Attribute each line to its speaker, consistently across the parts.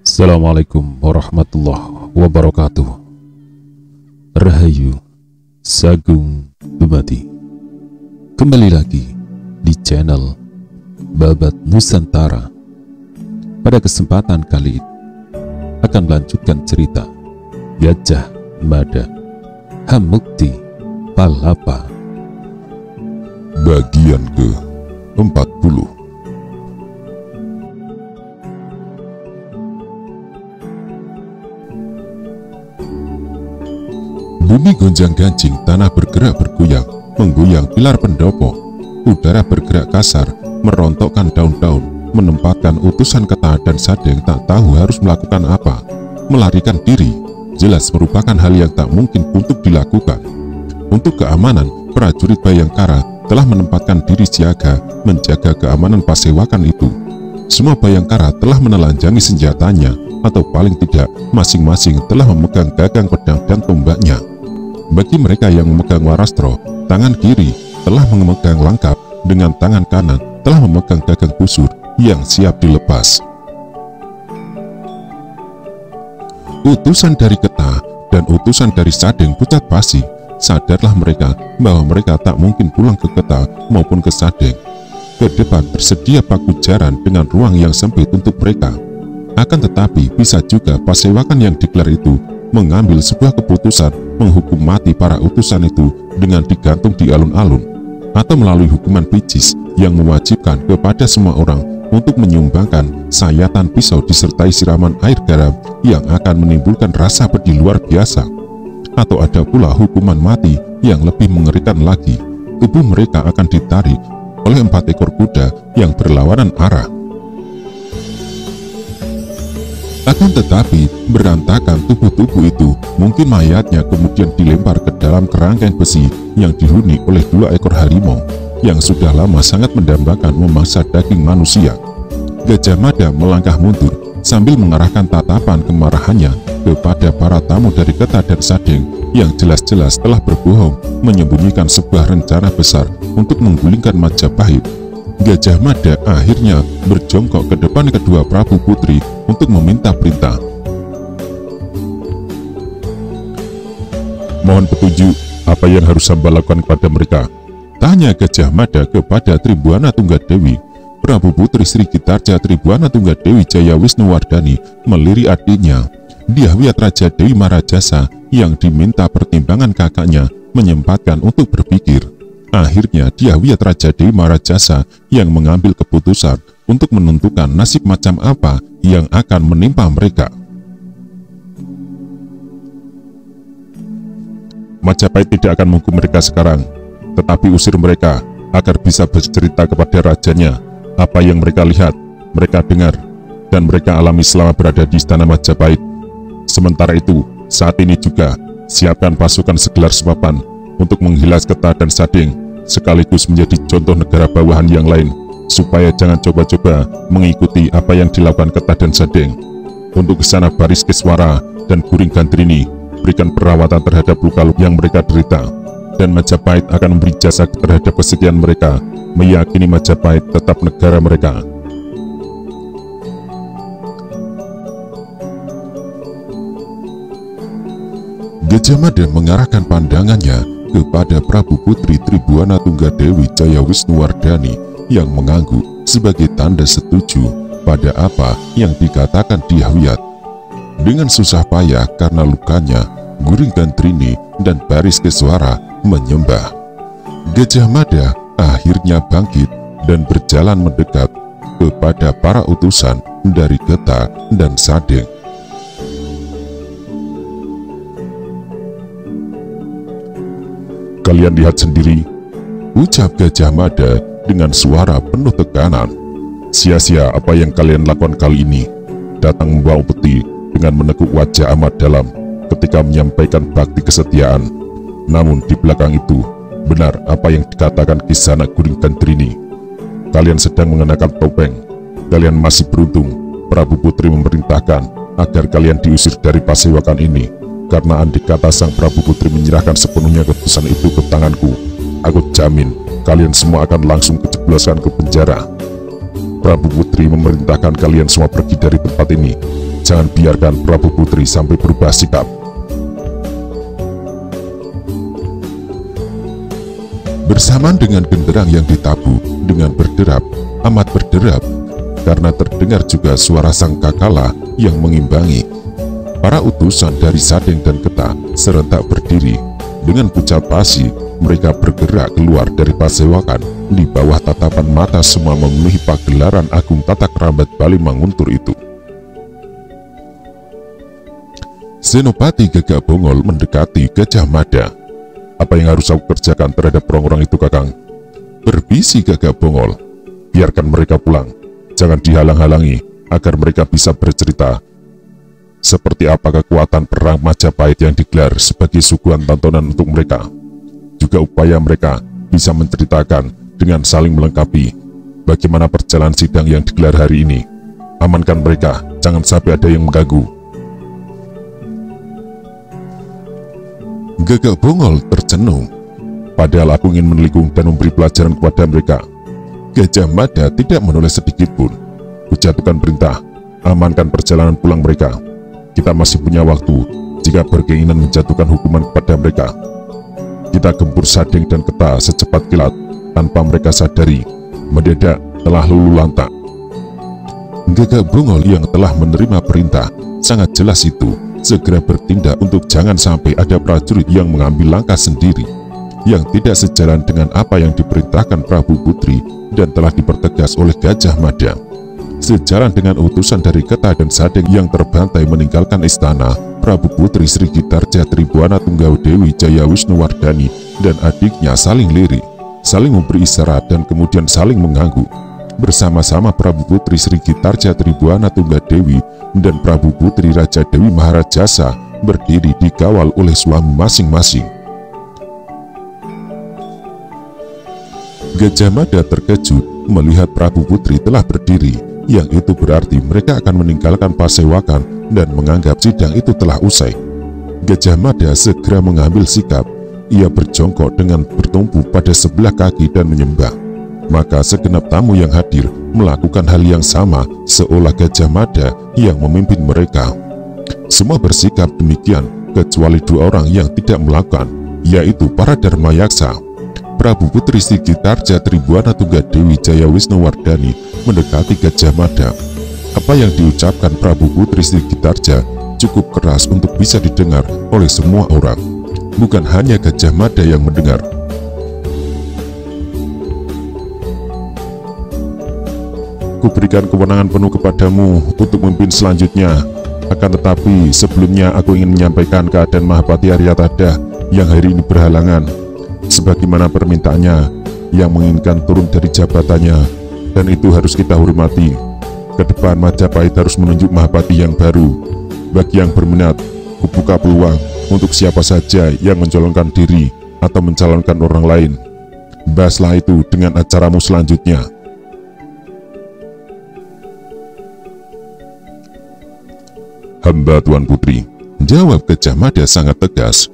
Speaker 1: Assalamualaikum warahmatullahi wabarakatuh. Rahayu Sagung Dumadi. Kembali lagi di channel Babat Nusantara. Pada kesempatan kali ini akan melanjutkan cerita Gajah Mada Hamukti Palapa bagian ke-40. Bumi gonjang-ganjing, tanah bergerak bergoyang, menggoyang pilar pendopo. Udara bergerak kasar, merontokkan daun-daun, menempatkan utusan Keta dan Sadeng tak tahu harus melakukan apa. Melarikan diri, jelas merupakan hal yang tak mungkin untuk dilakukan. Untuk keamanan, prajurit Bayangkara telah menempatkan diri siaga menjaga keamanan pasewakan itu. Semua Bayangkara telah menelanjangi senjatanya, atau paling tidak masing-masing telah memegang gagang pedang dan tombaknya. Bagi mereka yang memegang warastro, tangan kiri telah memegang langkap, dengan tangan kanan telah memegang gagang busur yang siap dilepas. Utusan dari Keta dan utusan dari Sadeng pucat pasi. Sadarlah mereka bahwa mereka tak mungkin pulang ke Keta maupun ke Sadeng. Ke depan tersedia pakujaran dengan ruang yang sempit untuk mereka. Akan tetapi bisa juga pasewakan yang digelar itu mengambil sebuah keputusan menghukum mati para utusan itu dengan digantung di alun-alun, atau melalui hukuman picis yang mewajibkan kepada semua orang untuk menyumbangkan sayatan pisau disertai siraman air garam yang akan menimbulkan rasa pedih luar biasa. Atau ada pula hukuman mati yang lebih mengerikan lagi. Tubuh mereka akan ditarik oleh 4 ekor kuda yang berlawanan arah. Akan tetapi, berantakan tubuh-tubuh itu, mungkin mayatnya kemudian dilempar ke dalam kerangkeng besi yang dihuni oleh 2 ekor harimau yang sudah lama sangat mendambakan memangsa daging manusia. Gajah Mada melangkah mundur sambil mengarahkan tatapan kemarahannya kepada para tamu dari Keta dan Sadeng yang jelas-jelas telah berbohong menyembunyikan sebuah rencana besar untuk menggulingkan Majapahit. Gajah Mada akhirnya berjongkok ke depan kedua Prabu Putri untuk meminta perintah. Mohon petunjuk, apa yang harus hamba lakukan kepada mereka? Tanya Gajah Mada kepada Tribuana Tunggadewi. Prabu Putri Sri Gitarja Tribuana Tunggadewi Jaya Wisnuwardhani melirik adiknya, Dyahwiyat Raja Dewi Marajasa, yang diminta pertimbangan kakaknya menyempatkan untuk berpikir. Akhirnya Dyahwiyat Raja Dewi Marajasa yang mengambil keputusan untuk menentukan nasib macam apa yang akan menimpa mereka. Majapahit tidak akan menghukum mereka sekarang, tetapi usir mereka agar bisa bercerita kepada rajanya apa yang mereka lihat, mereka dengar, dan mereka alami selama berada di istana Majapahit. Sementara itu, saat ini juga siapkan pasukan segelar sepapan untuk menghilas Keta dan Sadeng, sekaligus menjadi contoh negara bawahan yang lain, supaya jangan coba-coba mengikuti apa yang dilakukan Keta dan Sadeng. Untuk ke sana Baris Keswara dan Guring Gandrini berikan perawatan terhadap luka-luka yang mereka derita, dan Majapahit akan memberi jasa terhadap kesetiaan mereka, meyakini Majapahit tetap negara mereka. Gajah Mada mengarahkan pandangannya kepada Prabu Putri Tribuana Tunggadewi Jaya Wisnuwardhani yang mengangguk sebagai tanda setuju pada apa yang dikatakan Dyahwiyat. Dengan susah payah karena lukanya, Guring Gandrini dan Baris Keswara menyembah. Gajah Mada akhirnya bangkit dan berjalan mendekat kepada para utusan dari Keta dan Sadeng. Kalian lihat sendiri, ucap Gajah Mada dengan suara penuh tekanan. Sia-sia apa yang kalian lakukan kali ini. Datang membawa peti dengan menekuk wajah amat dalam ketika menyampaikan bakti kesetiaan. Namun di belakang itu, benar apa yang dikatakan Kisana Guring Gandrini. Kalian sedang mengenakan topeng. Kalian masih beruntung. Prabu Putri memerintahkan agar kalian diusir dari pasewakan ini, karena andai kata sang Prabu Putri menyerahkan sepenuhnya keputusan itu ke tanganku, aku jamin kalian semua akan langsung kejeblosan ke penjara. Prabu Putri memerintahkan kalian semua pergi dari tempat ini. Jangan biarkan Prabu Putri sampai berubah sikap. Bersamaan dengan genderang yang ditabuh dengan berderap, amat berderap, karena terdengar juga suara sang Kakala yang mengimbangi. Para utusan dari Sadeng dan Keta serentak berdiri. Dengan pucat pasi, mereka bergerak keluar dari pasewakan. Di bawah tatapan mata semua memenuhi pagelaran agung Tatak Rambat Bali Manguntur itu. Senopati Gagak Bongol mendekati Gajah Mada. Apa yang harus aku kerjakan terhadap orang-orang itu, Kakang? Berbisik Gagak Bongol. Biarkan mereka pulang. Jangan dihalang-halangi agar mereka bisa bercerita seperti apa kekuatan perang Majapahit yang digelar sebagai suguhan tontonan untuk mereka. Juga upaya mereka bisa menceritakan dengan saling melengkapi bagaimana perjalanan sidang yang digelar hari ini. Amankan mereka, jangan sampai ada yang mengganggu. Gagak Bongol tercenung. Padahal aku ingin menelikung dan memberi pelajaran kepada mereka. Gajah Mada tidak menoleh sedikit pun. Kujatuhkan perintah, amankan perjalanan pulang mereka. Kita masih punya waktu jika berkeinginan menjatuhkan hukuman kepada mereka. Kita gempur Sadeng dan Keta secepat kilat tanpa mereka sadari. Mendadak telah lulu lantak. Gagak Bongol yang telah menerima perintah sangat jelas itu segera bertindak untuk jangan sampai ada prajurit yang mengambil langkah sendiri yang tidak sejalan dengan apa yang diperintahkan Prabu Putri dan telah dipertegas oleh Gajah Mada. Sejalan dengan utusan dari Keta dan Sadeng yang terbantai meninggalkan istana, Prabu Putri Sri Gitarja Tribuana Tunggal Dewi Jaya Wisnuwardhani dan adiknya saling lirik, saling memberi isyarat dan kemudian saling mengganggu. Bersama-sama Prabu Putri Sri Gitarja Tribuana Tunggal Dewi dan Prabu Putri Raja Dewi Maharajasa berdiri dikawal oleh suami masing-masing. Gajah Mada terkejut melihat Prabu Putri telah berdiri. Yang itu berarti mereka akan meninggalkan pasewakan dan menganggap sidang itu telah usai. Gajah Mada segera mengambil sikap. Ia berjongkok dengan bertumpu pada sebelah kaki dan menyembah. Maka segenap tamu yang hadir melakukan hal yang sama, seolah Gajah Mada yang memimpin mereka. Semua bersikap demikian kecuali dua orang yang tidak melakukan, yaitu para Dharmayaksa. Prabu Putri Sri Gitarja Tribuana Tunggal Dewi Jaya Wisnuwardhani mendekati Gajah Mada. Apa yang diucapkan Prabu Putri Sri Gitarja cukup keras untuk bisa didengar oleh semua orang. Bukan hanya Gajah Mada yang mendengar. Kuberikan kewenangan penuh kepadamu untuk memimpin selanjutnya. Akan tetapi sebelumnya aku ingin menyampaikan keadaan Mahapati Aryatadha yang hari ini berhalangan. Sebagaimana permintaannya yang menginginkan turun dari jabatannya, dan itu harus kita hormati. Ke depan Majapahit harus menunjuk Mahapati yang baru. Bagi yang berminat, kubuka peluang untuk siapa saja yang mencalonkan diri atau mencalonkan orang lain. Bahaslah itu dengan acaramu selanjutnya. Hamba Tuan Putri, jawab Gajah Mada sangat tegas.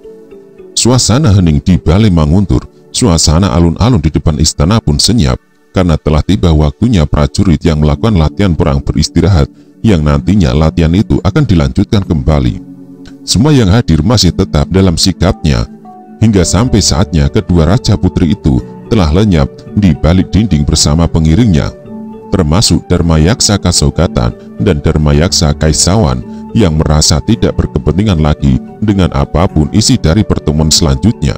Speaker 1: Suasana hening di Balai Manguntur, suasana alun-alun di depan istana pun senyap, karena telah tiba waktunya prajurit yang melakukan latihan perang beristirahat, yang nantinya latihan itu akan dilanjutkan kembali. Semua yang hadir masih tetap dalam sikapnya, hingga sampai saatnya kedua raja putri itu telah lenyap di balik dinding bersama pengiringnya, termasuk Dharmayaksa Kasogatan dan Dharmayaksa Kaisawan, yang merasa tidak berkepentingan lagi dengan apapun isi dari pertemuan selanjutnya.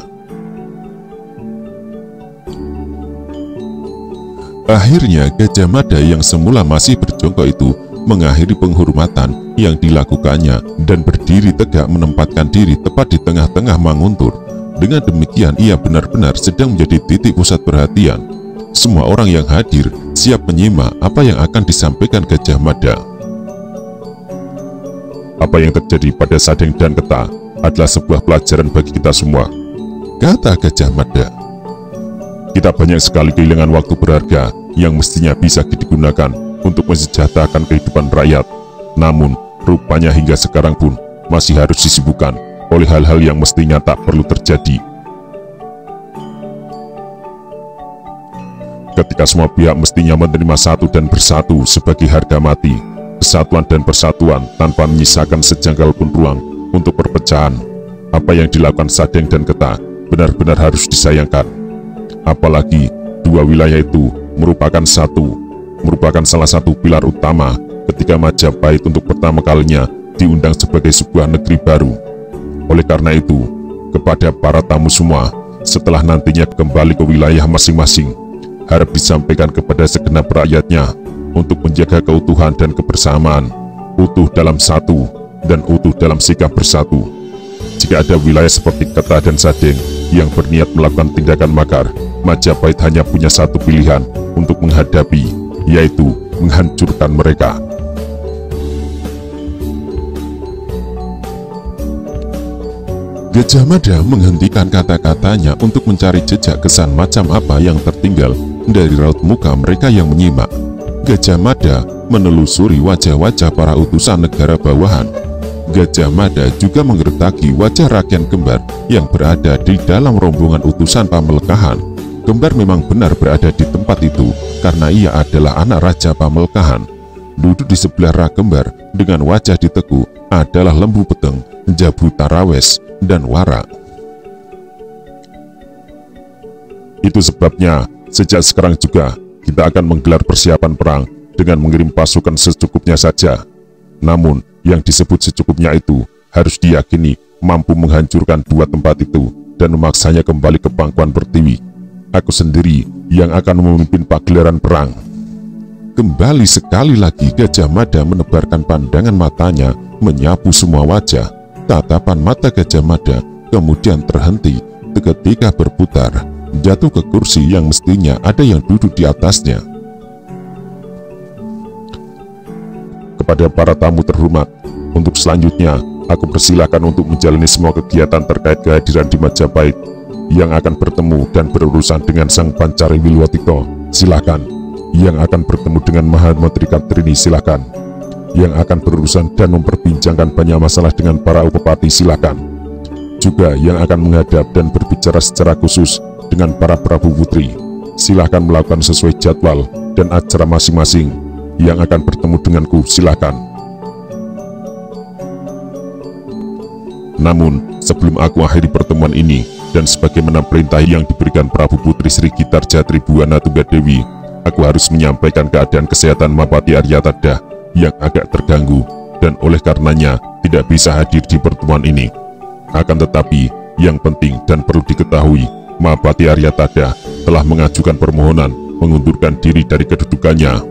Speaker 1: Akhirnya Gajah Mada yang semula masih berjongkok itu mengakhiri penghormatan yang dilakukannya dan berdiri tegak menempatkan diri tepat di tengah-tengah Manguntur. Dengan demikian ia benar-benar sedang menjadi titik pusat perhatian. Semua orang yang hadir siap menyimak apa yang akan disampaikan Gajah Mada. Apa yang terjadi pada Sadeng dan Keta adalah sebuah pelajaran bagi kita semua, kata Gajah Mada. Kita banyak sekali kehilangan waktu berharga yang mestinya bisa digunakan untuk mensejahterakan kehidupan rakyat. Namun, rupanya hingga sekarang pun masih harus disibukkan oleh hal-hal yang mestinya tak perlu terjadi. ketika semua pihak mestinya menerima satu dan bersatu sebagai harga mati, kesatuan dan persatuan tanpa menyisakan sejengkal pun ruang untuk perpecahan. Apa yang dilakukan Sadeng dan Keta benar-benar harus disayangkan. Apalagi dua wilayah itu merupakan salah satu pilar utama ketika Majapahit untuk pertama kalinya diundang sebagai sebuah negeri baru. Oleh karena itu, kepada para tamu semua, setelah nantinya kembali ke wilayah masing-masing, harap disampaikan kepada segenap rakyatnya untuk menjaga keutuhan dan kebersamaan, utuh dalam satu dan utuh dalam sikap bersatu. Jika ada wilayah seperti Keta dan Sadeng yang berniat melakukan tindakan makar, Majapahit hanya punya satu pilihan untuk menghadapi, yaitu menghancurkan mereka. Gajah Mada menghentikan kata-katanya untuk mencari jejak kesan macam apa yang tertinggal dari raut muka mereka yang menyimak. Gajah Mada menelusuri wajah-wajah para utusan negara bawahan. Gajah Mada juga menggertaki wajah Raken Kembar yang berada di dalam rombongan utusan Pamelekahan. Kembar memang benar berada di tempat itu karena ia adalah anak Raja Pamelekahan. Duduk di sebelah Raken Kembar dengan wajah ditekuk adalah Lembu Peteng, Jabu Tarawes, dan Wara. Itu sebabnya sejak sekarang juga kita akan menggelar persiapan perang dengan mengirim pasukan secukupnya saja. Namun yang disebut secukupnya itu harus diyakini mampu menghancurkan dua tempat itu dan memaksanya kembali ke pangkuan Pertiwi. Aku sendiri yang akan memimpin pagelaran perang. Kembali sekali lagi Gajah Mada menebarkan pandangan matanya menyapu semua wajah. Tatapan mata Gajah Mada kemudian terhenti ketika berputar, jatuh ke kursi yang mestinya ada yang duduk di atasnya. Kepada para tamu terhormat, untuk selanjutnya aku persilahkan untuk menjalani semua kegiatan terkait kehadiran di Majapahit. Yang akan bertemu dan berurusan dengan Sang Pancari Wilwatito, silakan. Yang akan bertemu dengan Mahamentri Katrini, silakan. Yang akan berurusan dan memperbincangkan banyak masalah dengan para upepati, silakan. Juga yang akan menghadap dan berbicara secara khusus dengan para Prabu Putri, silakan melakukan sesuai jadwal dan acara masing-masing. Yang akan bertemu denganku, silakan. Namun sebelum aku akhiri pertemuan ini, dan sebagaimana perintah yang diberikan Prabu Putri Sri Gitar Jatri Buwana Tunggadewi, aku harus menyampaikan keadaan kesehatan Mahapati Aryatada yang agak terganggu, dan oleh karenanya tidak bisa hadir di pertemuan ini. Akan tetapi, yang penting dan perlu diketahui, Mahapati Aryatada telah mengajukan permohonan mengundurkan diri dari kedudukannya.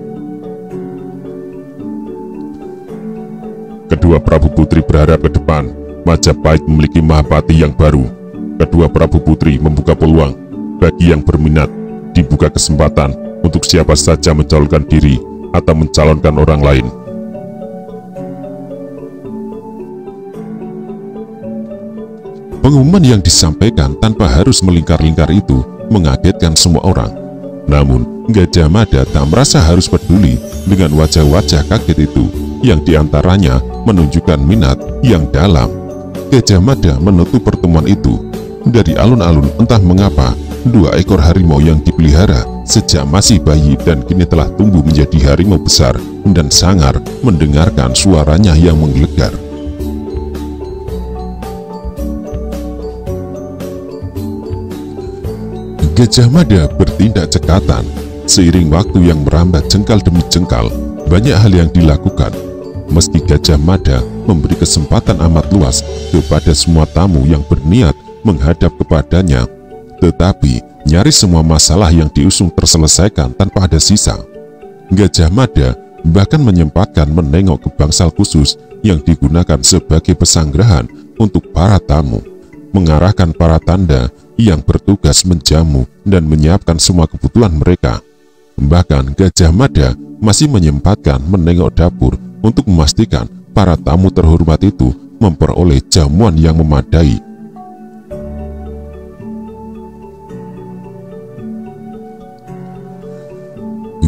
Speaker 1: Kedua Prabu Putri berharap ke depan Majapahit memiliki Mahapati yang baru. Kedua Prabu Putri membuka peluang bagi yang berminat, dibuka kesempatan untuk siapa saja mencalonkan diri atau mencalonkan orang lain. Pengumuman yang disampaikan tanpa harus melingkar-lingkar itu mengagetkan semua orang. Namun Gajah Mada tak merasa harus peduli dengan wajah-wajah kaget itu, yang diantaranya menunjukkan minat yang dalam. Gajah Mada menutup pertemuan itu. Dari alun-alun entah mengapa, dua ekor harimau yang dipelihara sejak masih bayi dan kini telah tumbuh menjadi harimau besar dan sangar mendengarkan suaranya yang menggelegar. Gajah Mada bertindak cekatan. Seiring waktu yang merambat jengkal demi jengkal, banyak hal yang dilakukan. Meski Gajah Mada memberi kesempatan amat luas kepada semua tamu yang berniat menghadap kepadanya, tetapi nyaris semua masalah yang diusung terselesaikan tanpa ada sisa. Gajah Mada bahkan menyempatkan menengok ke bangsal khusus yang digunakan sebagai pesanggerahan untuk para tamu, mengarahkan para tanda yang bertugas menjamu dan menyiapkan semua kebutuhan mereka. Bahkan Gajah Mada masih menyempatkan menengok dapur untuk memastikan para tamu terhormat itu memperoleh jamuan yang memadai.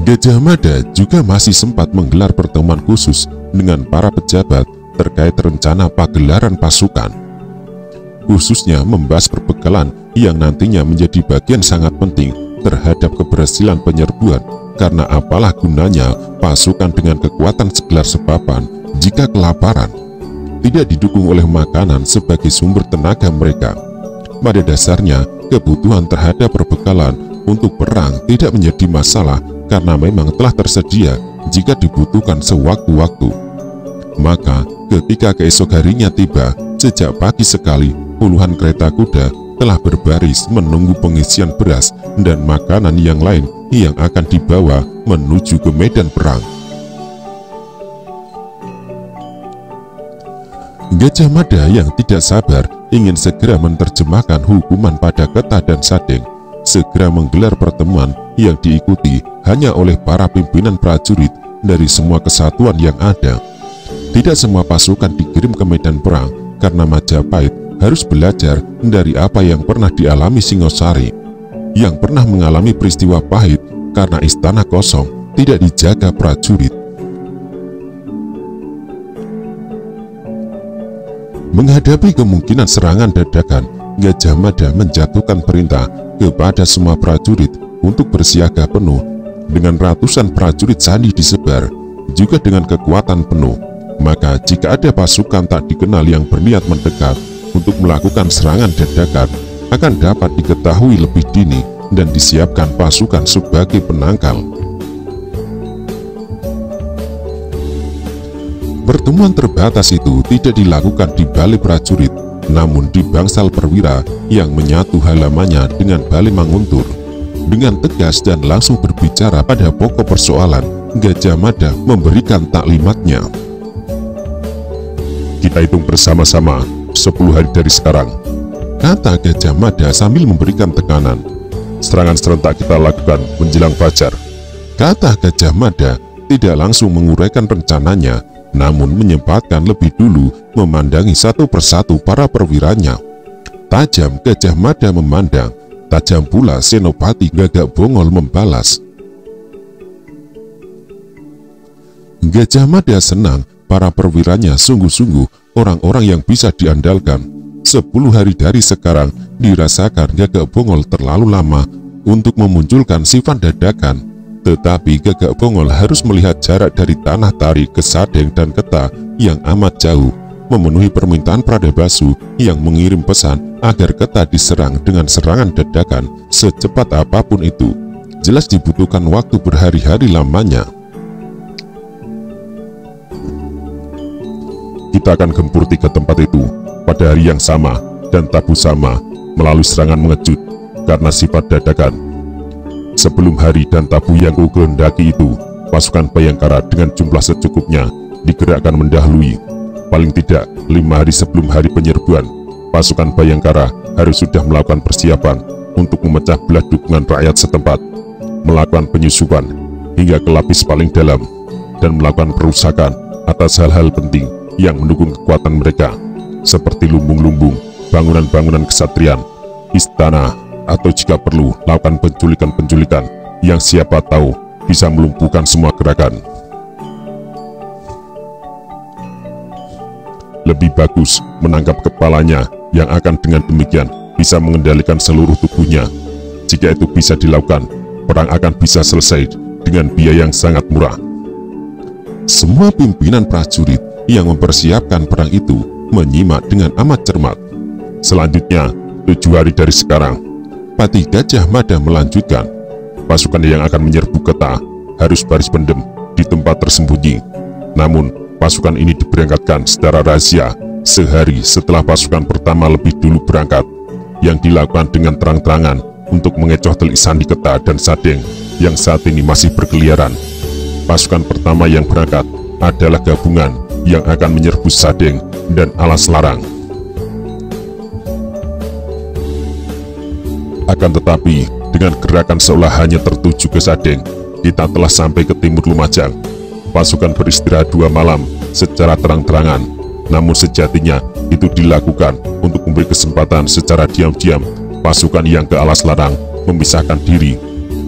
Speaker 1: Gajah Mada juga masih sempat menggelar pertemuan khusus dengan para pejabat terkait rencana pagelaran pasukan, khususnya membahas perbekalan yang nantinya menjadi bagian sangat penting terhadap keberhasilan penyerbuan, karena apalah gunanya pasukan dengan kekuatan segelar sepapan jika kelaparan, tidak didukung oleh makanan sebagai sumber tenaga mereka. Pada dasarnya, kebutuhan terhadap perbekalan untuk perang tidak menjadi masalah karena memang telah tersedia jika dibutuhkan sewaktu-waktu. Maka, ketika keesok harinya tiba, sejak pagi sekali, puluhan kereta kuda telah berbaris menunggu pengisian beras dan makanan yang lain yang akan dibawa menuju ke medan perang. Gajah Mada yang tidak sabar ingin segera menerjemahkan hukuman pada Keta dan Sadeng, segera menggelar pertemuan yang diikuti hanya oleh para pimpinan prajurit dari semua kesatuan yang ada. Tidak semua pasukan dikirim ke medan perang karena Majapahit harus belajar dari apa yang pernah dialami Singosari, yang pernah mengalami peristiwa pahit karena istana kosong tidak dijaga prajurit. Menghadapi kemungkinan serangan dadakan, Gajah Mada menjatuhkan perintah kepada semua prajurit untuk bersiaga penuh dengan ratusan prajurit sandi disebar, juga dengan kekuatan penuh. Maka jika ada pasukan tak dikenal yang berniat mendekat untuk melakukan serangan dadakan, akan dapat diketahui lebih dini dan disiapkan pasukan sebagai penangkal. Pertemuan terbatas itu tidak dilakukan di balai prajurit, namun di bangsal perwira yang menyatu halamannya dengan balai Manguntur. Dengan tegas dan langsung berbicara pada pokok persoalan, Gajah Mada memberikan taklimatnya. Kita hitung bersama-sama 10 hari dari sekarang, kata Gajah Mada sambil memberikan tekanan. Serangan serentak kita lakukan menjelang fajar, kata Gajah Mada, tidak langsung menguraikan rencananya, namun menyempatkan lebih dulu memandangi satu persatu para perwiranya. Tajam Gajah Mada memandang, tajam pula Senopati Gagak Bongol membalas. Gajah Mada senang para perwiranya sungguh-sungguh orang-orang yang bisa diandalkan. 10 hari dari sekarang dirasakan Gagak Bongol terlalu lama untuk memunculkan sifat dadakan. Tetapi Gagak Bongol harus melihat jarak dari Tanah Tari ke Sadeng dan Keta yang amat jauh, memenuhi permintaan Pradabasu yang mengirim pesan agar Keta diserang dengan serangan dadakan secepat apapun itu. Jelas dibutuhkan waktu berhari-hari lamanya. Kita akan gempur 3 tempat itu pada hari yang sama dan tabu sama melalui serangan mengejut karena sifat dadakan. Sebelum hari dan tabu yang kukehendaki itu, pasukan Bayangkara dengan jumlah secukupnya digerakkan mendahului. Paling tidak 5 hari sebelum hari penyerbuan, pasukan Bayangkara harus sudah melakukan persiapan untuk memecah belah dukungan rakyat setempat, melakukan penyusupan hingga ke lapis paling dalam, dan melakukan perusakan atas hal-hal penting yang mendukung kekuatan mereka, seperti lumbung-lumbung, bangunan-bangunan kesatrian, istana, atau jika perlu lakukan penculikan-penculikan yang siapa tahu bisa melumpuhkan semua gerakan. Lebih bagus menangkap kepalanya yang akan dengan demikian bisa mengendalikan seluruh tubuhnya. Jika itu bisa dilakukan, perang akan bisa selesai dengan biaya yang sangat murah. Semua pimpinan prajurit yang mempersiapkan perang itu menyimak dengan amat cermat. Selanjutnya, 7 hari dari sekarang, Pati Gajah Mada melanjutkan, pasukan yang akan menyerbu Keta harus baris pendem di tempat tersembunyi. Namun, pasukan ini diberangkatkan secara rahasia sehari setelah pasukan pertama lebih dulu berangkat, yang dilakukan dengan terang-terangan untuk mengecoh telik sandi Keta dan Sadeng yang saat ini masih berkeliaran. Pasukan pertama yang berangkat adalah gabungan yang akan menyerbu Sadeng dan Alas Larang. Akan tetapi, dengan gerakan seolah hanya tertuju ke Sadeng, kita telah sampai ke timur Lumajang. Pasukan beristirahat 2 malam secara terang-terangan, namun sejatinya itu dilakukan untuk memberi kesempatan secara diam-diam pasukan yang ke Alas Larang memisahkan diri,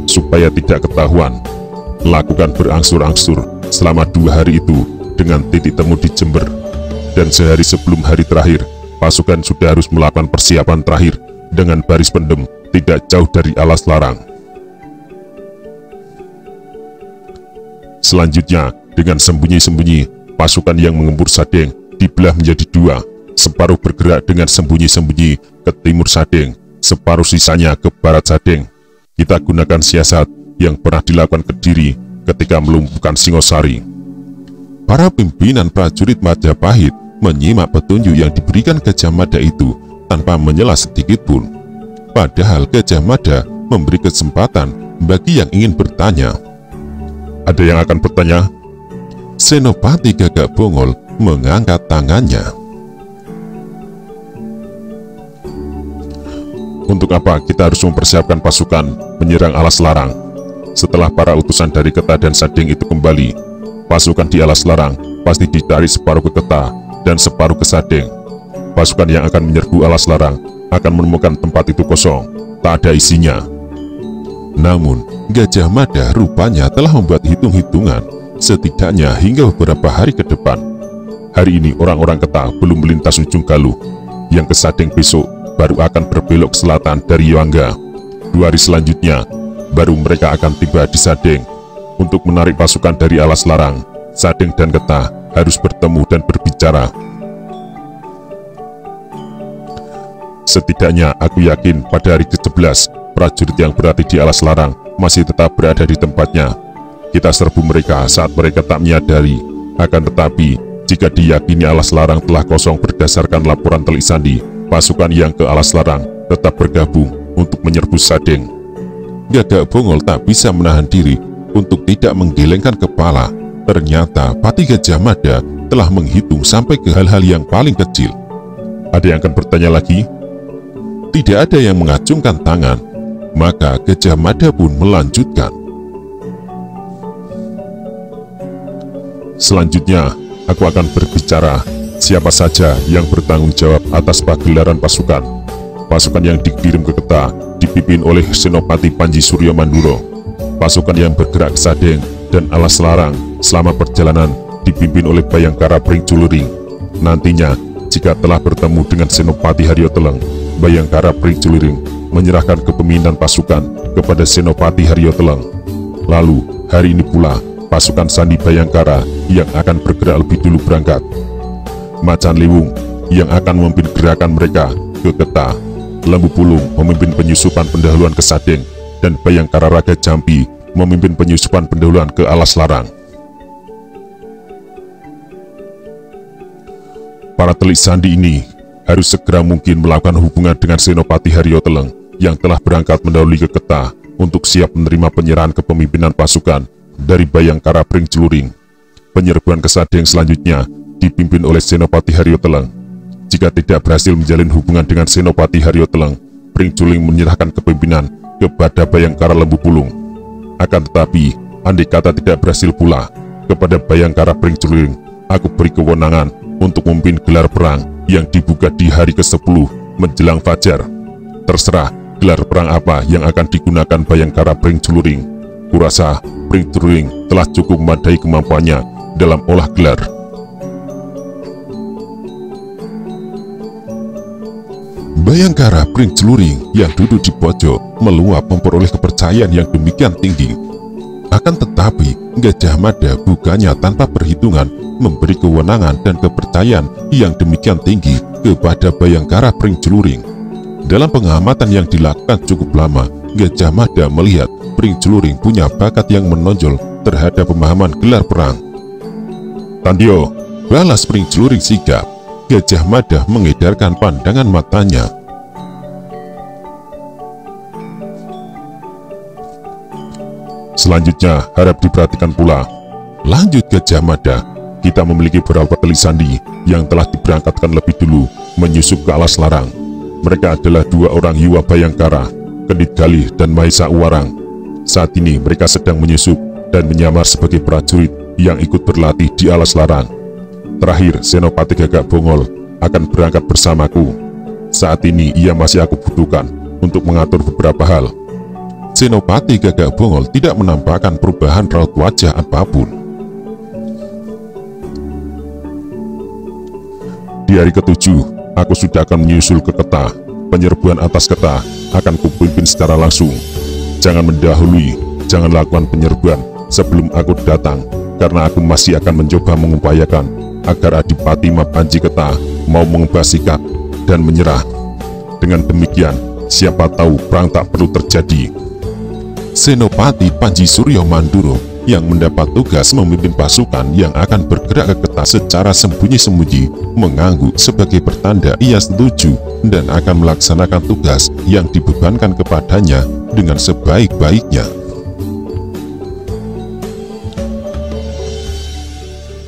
Speaker 1: supaya tidak ketahuan. Lakukan berangsur-angsur selama 2 hari itu dengan titik temu di Jember, dan sehari sebelum hari terakhir, pasukan sudah harus melakukan persiapan terakhir dengan baris pendem tidak jauh dari Alas Larang. Selanjutnya, dengan sembunyi-sembunyi, pasukan yang mengempur Sadeng dibelah menjadi dua. Separuh bergerak dengan sembunyi-sembunyi ke timur Sadeng, separuh sisanya ke barat Sadeng. Kita gunakan siasat yang pernah dilakukan Kediri ketika melumpuhkan Singosari. Para pimpinan prajurit Majapahit menyimak petunjuk yang diberikan Gajah Mada itu tanpa menyela sedikit pun. Padahal Gajah Mada memberi kesempatan bagi yang ingin bertanya. Ada yang akan bertanya? Senopati Gagak Bongol mengangkat tangannya. Untuk apa kita harus mempersiapkan pasukan menyerang Alas Larang? Setelah para utusan dari Ketah dan Sadeng itu kembali, pasukan di Alas Larang pasti ditarik separuh ke Ketah dan separuh ke Sadeng. Pasukan yang akan menyerbu Alas Larang akan menemukan tempat itu kosong, tak ada isinya. Namun, Gajah Mada rupanya telah membuat hitung-hitungan, setidaknya hingga beberapa hari ke depan. Hari ini orang-orang Ketah belum melintas ujung Galuh, yang ke Sadeng besok baru akan berbelok ke selatan dari Yoangga. 2 hari selanjutnya, baru mereka akan tiba di Sadeng. Untuk menarik pasukan dari Alas Larang, Sadeng dan Ketah harus bertemu dan berbicara. Setidaknya aku yakin pada hari ke-11, prajurit yang berada di Alas Larang masih tetap berada di tempatnya. Kita serbu mereka saat mereka tak menyadari. Akan tetapi, jika diyakini Alas Larang telah kosong berdasarkan laporan Telik Sandi, pasukan yang ke Alas Larang tetap bergabung untuk menyerbu Sadeng. Gagak Bongol tak bisa menahan diri untuk tidak menggelengkan kepala. Ternyata Pati Gajah Mada telah menghitung sampai ke hal-hal yang paling kecil. Ada yang akan bertanya lagi? Tidak ada yang mengacungkan tangan. Maka Gajah Mada pun melanjutkan. Selanjutnya, aku akan berbicara siapa saja yang bertanggung jawab atas pagelaran pasukan. Pasukan yang dikirim ke Ketah dipimpin oleh Senopati Panji Suryo Manduro. Pasukan yang bergerak ke Sadeng dan Alas Larang selama perjalanan dipimpin oleh Bayangkara Pring Culering. Nantinya, jika telah bertemu dengan Senopati Haryo Teleng, Bayangkara Pring Culering menyerahkan kepemimpinan pasukan kepada Senopati Haryo Teleng. Lalu, hari ini pula, pasukan Sandi Bayangkara yang akan bergerak lebih dulu berangkat. Macan Liwung yang akan memimpin gerakan mereka ke Ketah, Lembu Pulung memimpin penyusupan pendahuluan ke Sadeng, dan Bayangkara Raga Jampi memimpin penyusupan pendahuluan ke Alas Larang. Para Telik Sandi ini harus segera mungkin melakukan hubungan dengan Senopati Haryo Teleng yang telah berangkat mendahului ke Ketah untuk siap menerima penyerahan kepemimpinan pasukan dari Bayangkara Pring Culering. Penyerbuan ke Sadeng selanjutnya dipimpin oleh Senopati Haryo Teleng. Jika tidak berhasil menjalin hubungan dengan Senopati Haryo Teleng, Pring Culering menyerahkan kepemimpinan kepada Bayangkara Lembu Pulung. Akan tetapi, andai kata tidak berhasil pula, kepada Bayangkara Pring Culering, aku beri kewenangan untuk memimpin gelar perang yang dibuka di hari ke-10 menjelang fajar. Terserah gelar perang apa yang akan digunakan Bayangkara Pring Culering. Kurasa Pring Culering telah cukup memadai kemampuannya dalam olah gelar. Bayangkara Pring Culering yang duduk di pojok meluap memperoleh kepercayaan yang demikian tinggi. Akan tetapi, Gajah Mada bukannya tanpa perhitungan memberi kewenangan dan kepercayaan yang demikian tinggi kepada Bayangkara Pring Culering. Dalam pengamatan yang dilakukan cukup lama, Gajah Mada melihat Pring Culering punya bakat yang menonjol terhadap pemahaman gelar perang. Tandyo, balas Pring Culering sigap. Gajah Mada mengedarkan pandangan matanya. Selanjutnya harap diperhatikan pula. Lanjut Gajah Mada, kita memiliki beberapa Telik Sandi yang telah diberangkatkan lebih dulu menyusup ke Alas Larang. Mereka adalah 2 orang Yuwa Bayangkara, Kendit Galih dan Mahesa Uwarang. Saat ini mereka sedang menyusup dan menyamar sebagai prajurit yang ikut berlatih di Alas Larang. Terakhir, Senopati Gagak Bongol akan berangkat bersamaku. Saat ini ia masih aku butuhkan untuk mengatur beberapa hal. Senopati Gagak Bongol tidak menampakkan perubahan raut wajah apapun. Di hari ke-7, aku sudah akan menyusul ke Ketah. Penyerbuan atas Ketah akan kupimpin secara langsung. Jangan mendahului, jangan lakukan penyerbuan sebelum aku datang. karena aku masih akan mencoba mengupayakan agar Adipati Mapanji Keta mau mengubah sikap dan menyerah. Dengan demikian, siapa tahu perang tak perlu terjadi. Senopati Panji Suryo Manduro yang mendapat tugas memimpin pasukan yang akan bergerak ke Keta secara sembunyi-sembunyi mengangguk sebagai pertanda ia setuju dan akan melaksanakan tugas yang dibebankan kepadanya dengan sebaik-baiknya.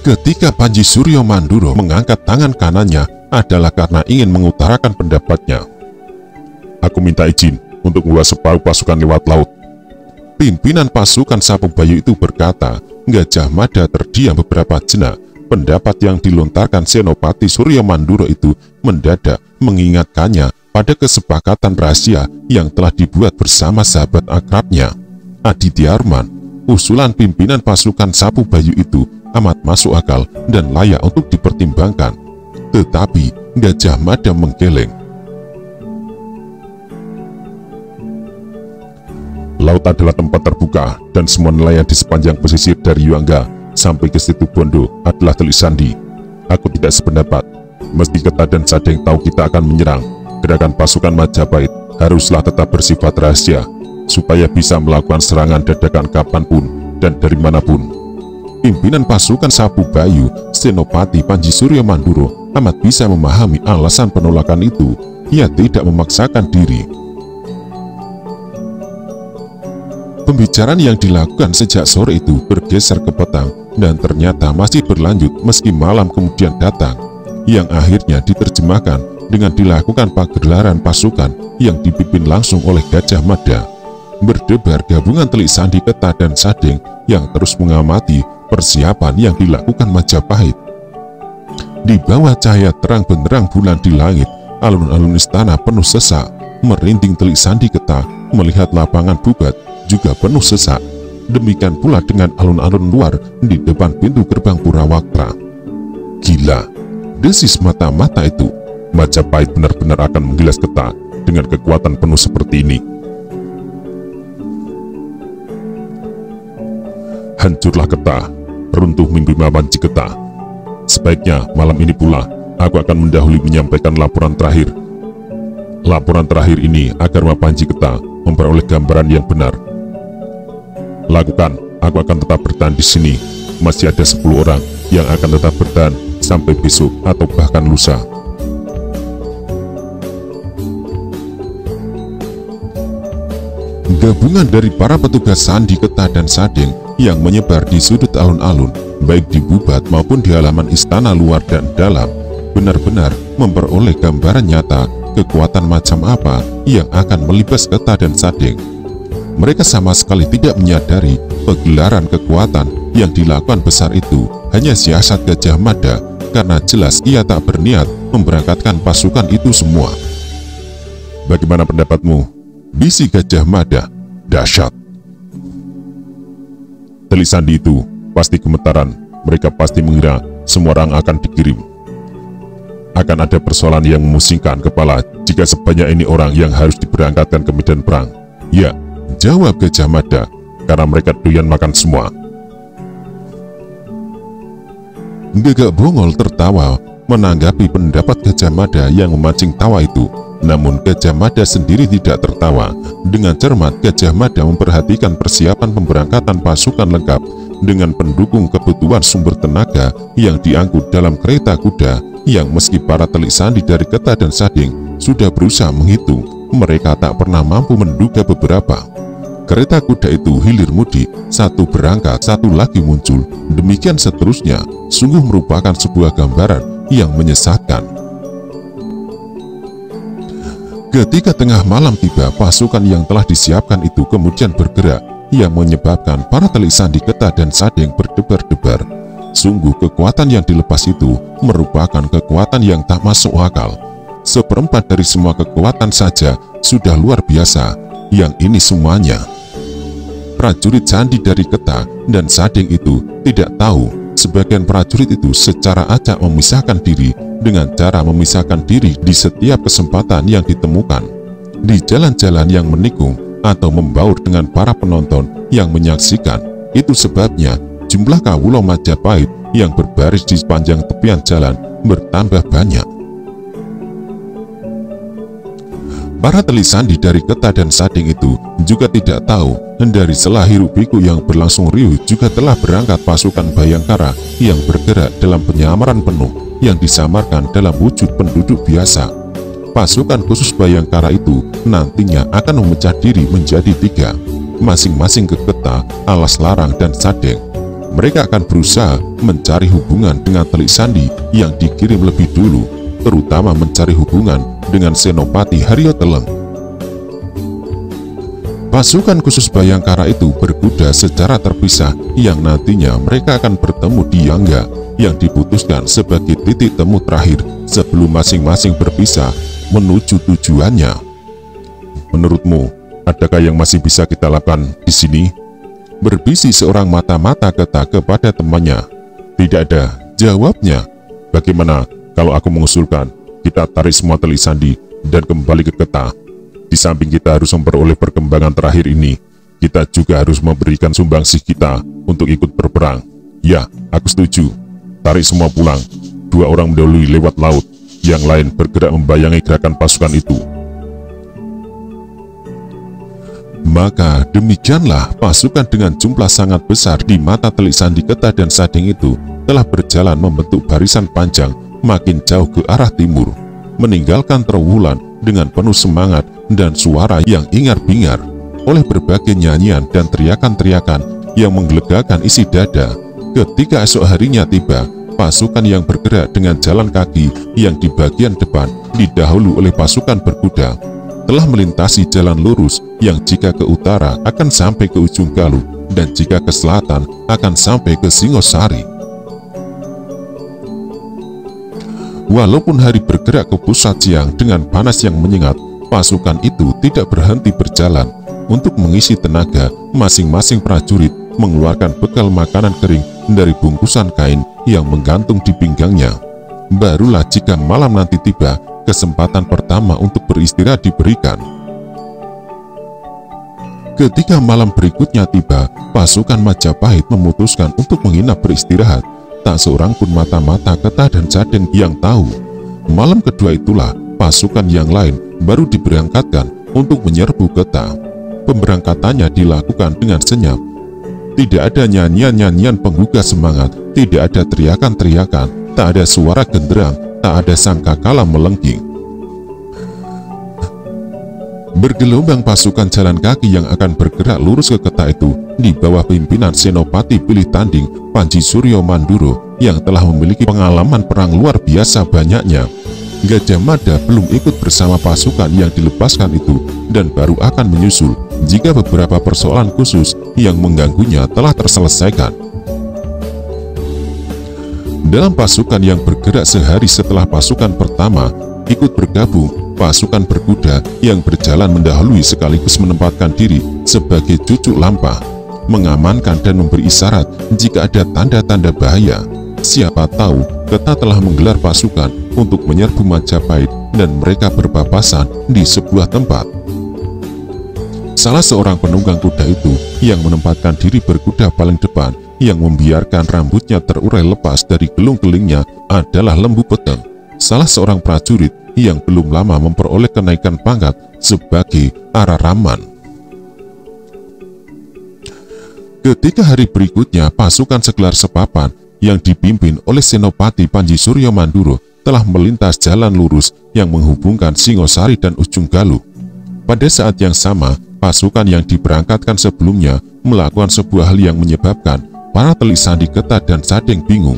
Speaker 1: Ketika Panji Suryo Manduro mengangkat tangan kanannya adalah karena ingin mengutarakan pendapatnya. Aku minta izin untuk membawa separuh pasukan lewat laut. Pimpinan pasukan Sapu Bayu itu berkata. Gajah Mada terdiam beberapa jenak. Pendapat yang dilontarkan Senopati Suryo Manduro itu mendadak mengingatkannya pada kesepakatan rahasia yang telah dibuat bersama sahabat akrabnya, Aditya. Usulan pimpinan pasukan Sapu Bayu itu amat masuk akal dan layak untuk dipertimbangkan. Tetapi Gajah Mada menggeleng. Laut adalah tempat terbuka dan semua nelayan di sepanjang pesisir dari Yuangga sampai ke Situ Bondo adalah telik sandi. Aku tidak sependapat. Meski Keta dan Sadeng tahu kita akan menyerang, gerakan pasukan Majapahit haruslah tetap bersifat rahasia supaya bisa melakukan serangan dadakan kapanpun dan dari manapun. Pimpinan pasukan Sapu Bayu, Senopati Panji Suryo Manduro amat bisa memahami alasan penolakan itu. Ia tidak memaksakan diri. Pembicaraan yang dilakukan sejak sore itu bergeser ke petang dan ternyata masih berlanjut meski malam kemudian datang, yang akhirnya diterjemahkan dengan dilakukan pagelaran pasukan yang dipimpin langsung oleh Gajah Mada. Berdebar gabungan telik sandi Keta dan Sadeng yang terus mengamati persiapan yang dilakukan Majapahit. Di bawah cahaya terang benderang bulan di langit, alun-alun istana penuh sesak. Merinding telik sandi Keta melihat lapangan Bubat juga penuh sesak. Demikian pula dengan alun-alun luar di depan pintu gerbang Purawaktra. Gila, desis mata-mata itu. Majapahit benar-benar akan menggilas Keta dengan kekuatan penuh seperti ini. Hancurlah Keta, runtuh mimpi Mapanji Keta. Sebaiknya malam ini pula aku akan mendahului menyampaikan laporan terakhir. Laporan terakhir ini agar Mapanji Keta memperoleh gambaran yang benar. Lakukan, aku akan tetap bertahan di sini. Masih ada 10 orang yang akan tetap bertahan sampai besok atau bahkan lusa. Gabungan dari para petugas sandi Keta dan Sadeng yang menyebar di sudut alun-alun, baik di Bubat maupun di halaman istana luar dan dalam, benar-benar memperoleh gambaran nyata kekuatan macam apa yang akan melibas Keta dan Sadeng. Mereka sama sekali tidak menyadari pegelaran kekuatan yang dilakukan besar itu hanya siasat Gajah Mada, karena jelas ia tak berniat memberangkatkan pasukan itu semua. Bagaimana pendapatmu? Bisi Gajah Mada. Dahsyat. Telik sandi itu pasti gemetaran. Mereka pasti mengira semua orang akan dikirim. Akan ada persoalan yang memusingkan kepala jika sebanyak ini orang yang harus diberangkatkan ke medan perang. Ya, jawab Gajah Mada, karena mereka doyan makan semua. Gagak Bongol tertawa menanggapi pendapat Gajah Mada yang memancing tawa itu. Namun Gajah Mada sendiri tidak tertawa. Dengan cermat Gajah Mada memperhatikan persiapan pemberangkatan pasukan lengkap dengan pendukung kebutuhan sumber tenaga yang diangkut dalam kereta kuda, yang meski para telik sandi dari Keta dan Sadeng sudah berusaha menghitung, mereka tak pernah mampu menduga beberapa. Kereta kuda itu hilir mudik, satu berangkat, satu lagi muncul, demikian seterusnya. Sungguh merupakan sebuah gambaran yang menyesatkan. Ketika tengah malam tiba, pasukan yang telah disiapkan itu kemudian bergerak, yang menyebabkan para telik sandi Keta dan Sadeng berdebar-debar. Sungguh kekuatan yang dilepas itu merupakan kekuatan yang tak masuk akal. Seperempat dari semua kekuatan saja sudah luar biasa, yang ini semuanya. Prajurit sandi dari Keta dan Sadeng itu tidak tahu sebagian prajurit itu secara acak memisahkan diri dengan cara memisahkan diri di setiap kesempatan yang ditemukan, di jalan-jalan yang menikung atau membaur dengan para penonton yang menyaksikan. Itu sebabnya jumlah kawula Majapahit yang berbaris di sepanjang tepian jalan bertambah banyak. Para teli sandi dari Keta dan Sading itu juga tidak tahu dari setelah hiruk-pikuk yang berlangsung riuh juga telah berangkat pasukan Bhayangkara yang bergerak dalam penyamaran penuh yang disamarkan dalam wujud penduduk biasa. Pasukan khusus Bhayangkara itu nantinya akan memecah diri menjadi 3, masing-masing ke Keta, Alas Larang, dan Sading. Mereka akan berusaha mencari hubungan dengan Teli Sandi yang dikirim lebih dulu, terutama mencari hubungan dengan Senopati Haryo Teleng. Pasukan khusus Bhayangkara itu berkuda secara terpisah yang nantinya mereka akan bertemu di Yangga yang diputuskan sebagai titik temu terakhir sebelum masing-masing berpisah menuju tujuannya. Menurutmu, adakah yang masih bisa kita lakukan di sini? Berbisik seorang mata-mata Keta kepada temannya. Tidak ada jawabnya. Bagaimana kalau aku mengusulkan kita tarik semua Teli Sandi dan kembali ke Keta? Di samping kita harus memperoleh perkembangan terakhir ini, kita juga harus memberikan sumbangsih kita untuk ikut berperang. Ya, aku setuju. Tarik semua pulang. 2 orang mendahului lewat laut, yang lain bergerak membayangi gerakan pasukan itu. Maka demikianlah pasukan dengan jumlah sangat besar di mata Teli Sandi, Keta, dan Sading itu telah berjalan membentuk barisan panjang makin jauh ke arah timur, meninggalkan Trowulan dengan penuh semangat dan suara yang ingar-bingar oleh berbagai nyanyian dan teriakan-teriakan yang menggelegarkan isi dada. Ketika esok harinya tiba, pasukan yang bergerak dengan jalan kaki yang di bagian depan didahului oleh pasukan berkuda telah melintasi jalan lurus yang jika ke utara akan sampai ke ujung Galuh dan jika ke selatan akan sampai ke Singosari. Walaupun hari bergerak ke pusat siang dengan panas yang menyengat, pasukan itu tidak berhenti berjalan. Untuk mengisi tenaga, masing-masing prajurit mengeluarkan bekal makanan kering dari bungkusan kain yang menggantung di pinggangnya. Barulah jika malam nanti tiba, kesempatan pertama untuk beristirahat diberikan. Ketika malam berikutnya tiba, pasukan Majapahit memutuskan untuk menginap beristirahat. Tak seorang pun mata-mata Keta dan Sading yang tahu. Malam kedua itulah pasukan yang lain baru diberangkatkan untuk menyerbu Keta. Pemberangkatannya dilakukan dengan senyap. Tidak ada nyanyian-nyanyian penggugah semangat, tidak ada teriakan-teriakan, tak ada suara genderang, tak ada sangkakala melengking. Bergelombang pasukan jalan kaki yang akan bergerak lurus ke Keta itu di bawah pimpinan Senopati Pilih Tanding Panji Suryo Manduro yang telah memiliki pengalaman perang luar biasa banyaknya. Gajah Mada belum ikut bersama pasukan yang dilepaskan itu dan baru akan menyusul jika beberapa persoalan khusus yang mengganggunya telah terselesaikan. Dalam pasukan yang bergerak sehari setelah pasukan pertama ikut bergabung, pasukan berkuda yang berjalan mendahului sekaligus menempatkan diri sebagai cucuk lampah, mengamankan dan memberi isyarat jika ada tanda-tanda bahaya. Siapa tahu Keta telah menggelar pasukan untuk menyerbu Majapahit dan mereka berpapasan di sebuah tempat. Salah seorang penunggang kuda itu yang menempatkan diri berkuda paling depan yang membiarkan rambutnya terurai lepas dari gelung-gelingnya adalah Lembu Peteng, salah seorang prajurit yang belum lama memperoleh kenaikan pangkat sebagai Araraman. Ketika hari berikutnya pasukan segelar sepapan yang dipimpin oleh Senopati Panji Suryo Manduro telah melintas jalan lurus yang menghubungkan Singosari dan ujung Galuh. Pada saat yang sama, pasukan yang diberangkatkan sebelumnya melakukan sebuah hal yang menyebabkan para Teli Sandi, Keta, dan Sading bingung.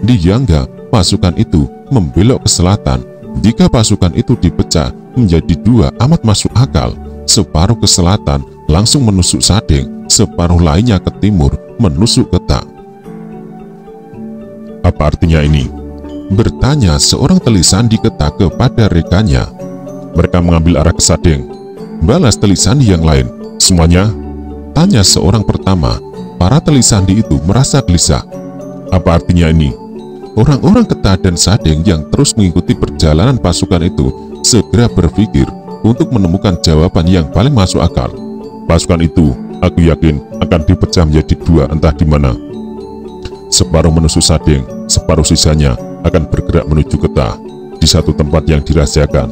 Speaker 1: Di Yangga, pasukan itu membelok ke selatan. Jika pasukan itu dipecah menjadi 2 amat masuk akal. Separuh ke selatan langsung menusuk Sading, separuh lainnya ke timur menusuk Keta. Apa artinya ini? Bertanya seorang Teli Sandi Keta kepada rekannya. Mereka mengambil arah ke Sading. Balas Teli Sandi yang lain. Semuanya? Tanya seorang pertama. Para Teli Sandi itu merasa gelisah. Apa artinya ini? Orang-orang Keta dan Sading yang terus mengikuti perjalanan pasukan itu segera berpikir untuk menemukan jawaban yang paling masuk akal. Pasukan itu, aku yakin, akan dipecah menjadi 2 entah di mana. Separuh menusuk Sadeng, separuh sisanya akan bergerak menuju Keta di satu tempat yang dirahasiakan.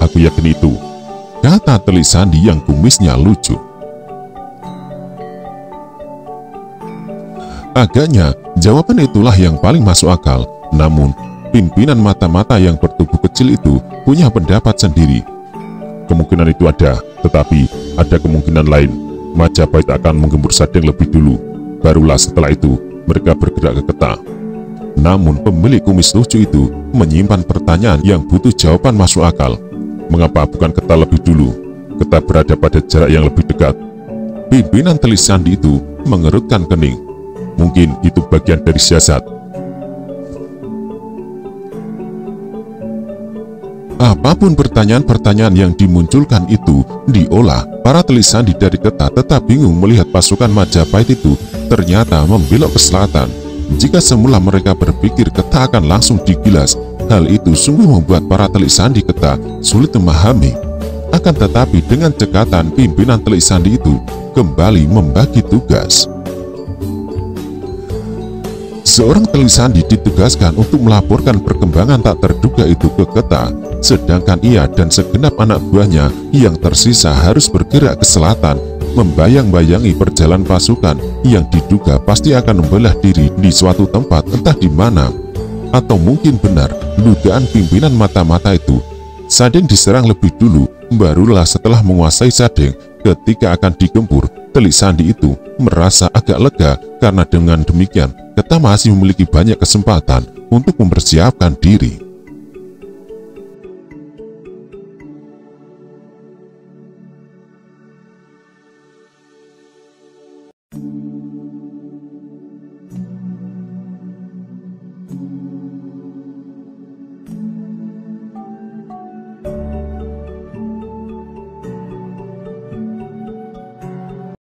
Speaker 1: Aku yakin itu, kata Telik Sandi yang kumisnya lucu. Agaknya jawaban itulah yang paling masuk akal. Namun pimpinan mata-mata yang bertubuh kecil itu punya pendapat sendiri. Kemungkinan itu ada, tetapi ada kemungkinan lain. Majapahit akan menggempur Sadeng lebih dulu, barulah setelah itu mereka bergerak ke Keta. Namun pemilik kumis lucu itu menyimpan pertanyaan yang butuh jawaban masuk akal. Mengapa bukan Keta lebih dulu? Keta berada pada jarak yang lebih dekat. Pimpinan Telik Sandi itu mengerutkan kening. Mungkin itu bagian dari siasat. Apapun pertanyaan-pertanyaan yang dimunculkan itu diolah, para Telik Sandi dari Keta tetap bingung melihat pasukan Majapahit itu ternyata membelok ke selatan. Jika semula mereka berpikir Keta akan langsung digilas, hal itu sungguh membuat para Telik Sandi Keta sulit memahami. Akan tetapi dengan cekatan pimpinan Telik Sandi itu kembali membagi tugas. Seorang Telik Sandi ditugaskan untuk melaporkan perkembangan tak terduga itu ke Keta, sedangkan ia dan segenap anak buahnya yang tersisa harus bergerak ke selatan, membayang-bayangi perjalanan pasukan yang diduga pasti akan membelah diri di suatu tempat entah di mana. Atau mungkin benar dugaan pimpinan mata-mata itu, Sadeng diserang lebih dulu, barulah setelah menguasai Sadeng. Ketika akan digempur, Telik Sandi itu merasa agak lega karena dengan demikian Keta masih memiliki banyak kesempatan untuk mempersiapkan diri.